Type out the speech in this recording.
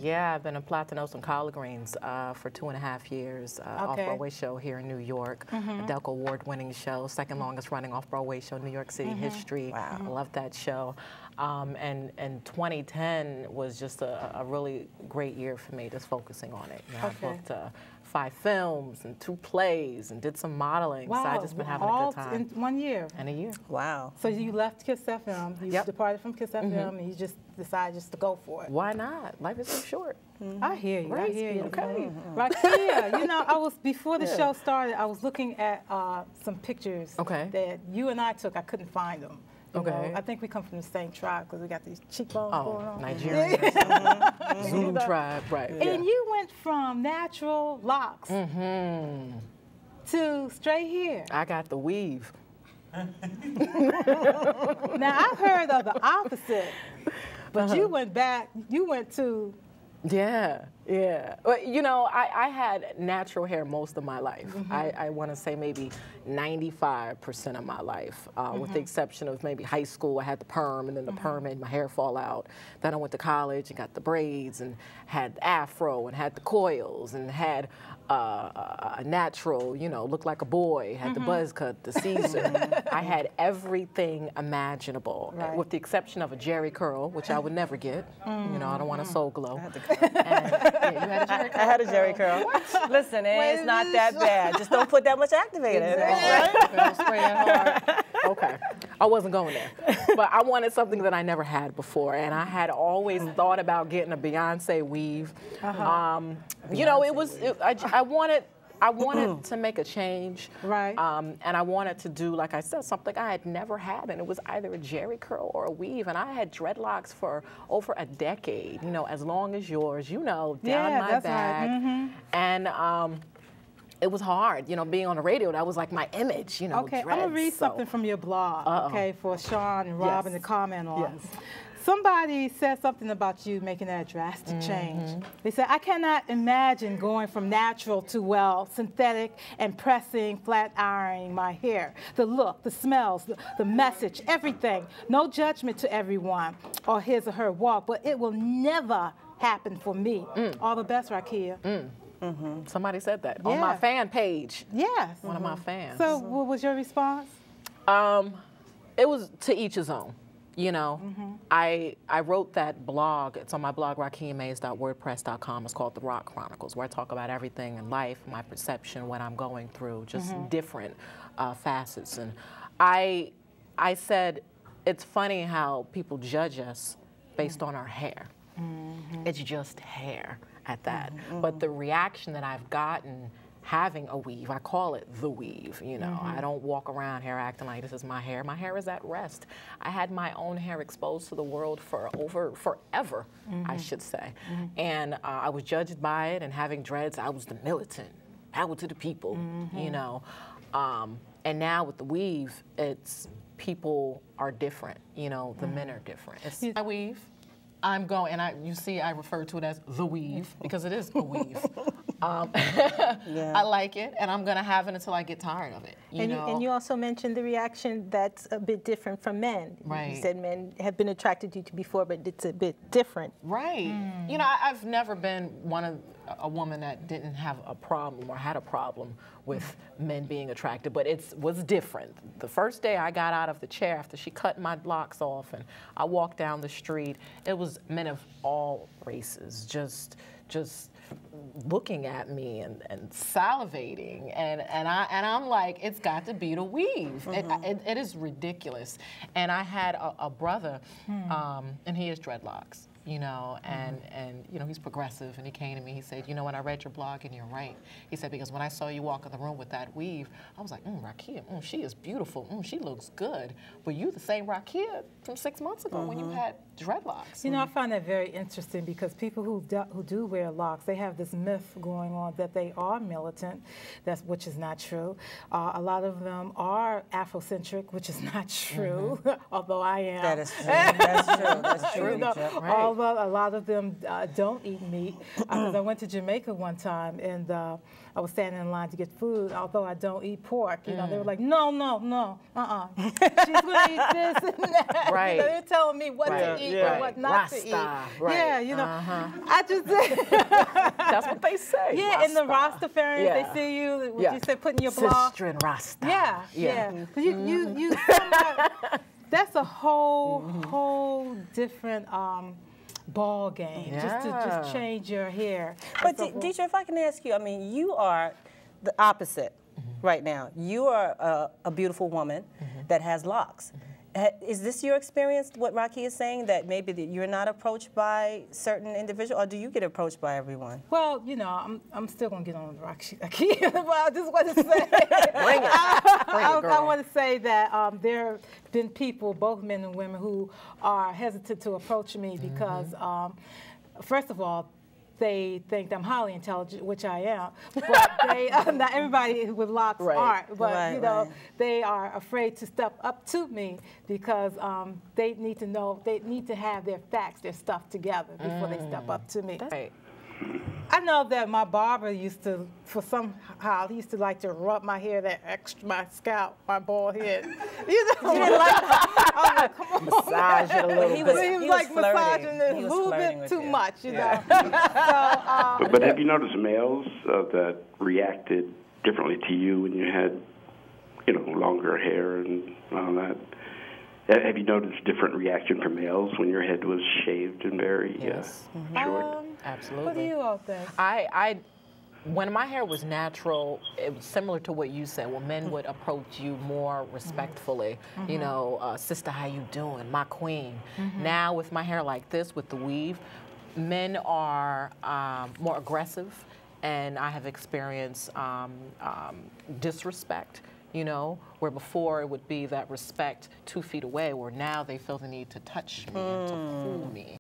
Yeah, I've been in Platinos and Collard Greens for 2.5 years. Off-Broadway show here in New York. A DELCA award-winning show, second longest running off-Broadway show in New York City history. Wow. I love that show. And 2010 was just a really great year for me, just focusing on it. You know, I booked 5 films and 2 plays and did some modeling. Wow. So I've just been having a good time. In 1 year? In a year. Wow. So you left KISS FM, you departed from KISS FM, and you just decided just to go for it. Why not? Life is so short. I hear you, I hear you. Okay. RAQIYAH, you know, before the show started, I was looking at some pictures that you and I took. I couldn't find them. You know, I think we come from the same tribe because we got these cheekbones going on. Nigerians. Zulu tribe, right. And you went from natural locks to straight hair. I got the weave. Now, I've heard of the opposite, but you went back, you went to... Yeah. Well, you know, I had natural hair most of my life. I want to say maybe 95% of my life, with the exception of maybe high school. I had the perm, and then the perm made my hair fall out. Then I went to college and got the braids and had the afro and had the coils and had a natural, you know, looked like a boy, had the buzz cut, the Caesar. I had everything imaginable, with the exception of a Jerry curl, which I would never get. You know, I don't want a soul glow. I had a Jerry curl. Listen, it's not that bad. Just don't put that much activator in it. Don't spray that hard. Okay. I wasn't going there. But I wanted something that I never had before, and I had always thought about getting a Beyonce weave. You know, I wanted to make a change, and I wanted to do, like I said, something I had never had, and it was either a Jerry curl or a weave, and I had dreadlocks for over a decade, you know, as long as yours, you know, down my back, and it was hard, you know, being on the radio. That was like my image, you know. Okay, I'm gonna read something from your blog, okay, for SHAWN and Rob and the comment on. Somebody said something about you making that drastic change. They said, I cannot imagine going from natural to, well, synthetic and pressing, flat ironing my hair. The look, the smells, the message, everything. No judgment to everyone or his or her walk, but it will never happen for me. All the best, RAQIYAH. Somebody said that on my fan page. Yes. One of my fans. So what was your response? It was to each his own. You know, I wrote that blog. It's on my blog, RAQIYAHMAYS.wordpress.com. It's called The Rock Chronicles, where I talk about everything in life, my perception, what I'm going through, just different facets. And I said, it's funny how people judge us based on our hair. It's just hair at that. But the reaction that I've gotten having a weave, I call it the weave, you know. I don't walk around here acting like this is my hair. My hair is at rest. I had my own hair exposed to the world for forever, I should say. And I was judged by it, and having dreads, I was the militant, power to the people, you know. And now with the weave, it's people are different, you know, the men are different. It's my weave. I'm going, and you see I refer to it as the weave because it is a weave. I like it, and I'm going to have it until I get tired of it. And you also mentioned the reaction that's a bit different from men. You said men have been attracted to you before, but it's a bit different. You know, I've never been a woman that didn't have a problem or had a problem with men being attracted, but it was different. The first day I got out of the chair after she cut my locks off and I walked down the street, it was men of all races just looking at me and salivating, and I'm like, it's got to be the weave. It is ridiculous. And I had a brother, and he has dreadlocks. You know, and you know, he's progressive, and he came to me, he said, you know, when I read your blog, and you're right. He said, because when I saw you walk in the room with that weave, I was like, RAQIYAH, she is beautiful, she looks good. But you the same RAQIYAH from 6 months ago when you had dreadlocks. You know, I find that very interesting because people who do wear locks, they have this myth going on that they are militant, which is not true. A lot of them are Afrocentric, which is not true, although I am. That is true. That's true. That's true. You know, although a lot of them don't eat meat. Because I went to Jamaica one time, and I was standing in line to get food, although I don't eat pork. You know, they were like, no, she's going to eat this and that. You know, they were telling me what to eat. eat and what not to eat. Right. Yeah, you know, I just that's what they say. Yeah, Rasta. in the Rastafarians, they see you. What you said, putting your blog. Sister and Rasta. Yeah. You that's a whole different ball game. Just to change your hair. But Deidre, if I can ask you, I mean, you are the opposite right now. You are a beautiful woman that has locks. Is this your experience, what RAQIYAH is saying, that maybe that you're not approached by certain individuals, or do you get approached by everyone? Well, you know, I'm still going to get on RAQIYAH, but I just want to say, I want to say that there have been people, both men and women, who are hesitant to approach me because, first of all, they think I'm highly intelligent, which I am, but they, not everybody with locks aren't, but you know, they are afraid to step up to me because they need to know, they need to have their facts, their stuff together before they step up to me. I know that my barber used to, he used to like to rub my hair, my scalp, my bald head. You know, you didn't like that? Come on, massage it a little bit. He was like massaging it a little bit too much, you know. So, but have you noticed males that reacted differently to you when you had, you know, longer hair and all that? Have you noticed different reaction from males when your head was shaved and very short? Absolutely. What do you all think? When my hair was natural, it was similar to what you said. Well, men would approach you more respectfully. You know, sister, how you doing? My queen. Now with my hair like this, with the weave, men are more aggressive, and I have experienced disrespect. You know, where before it would be that respect 2 feet away, where now they feel the need to touch me and to pull me.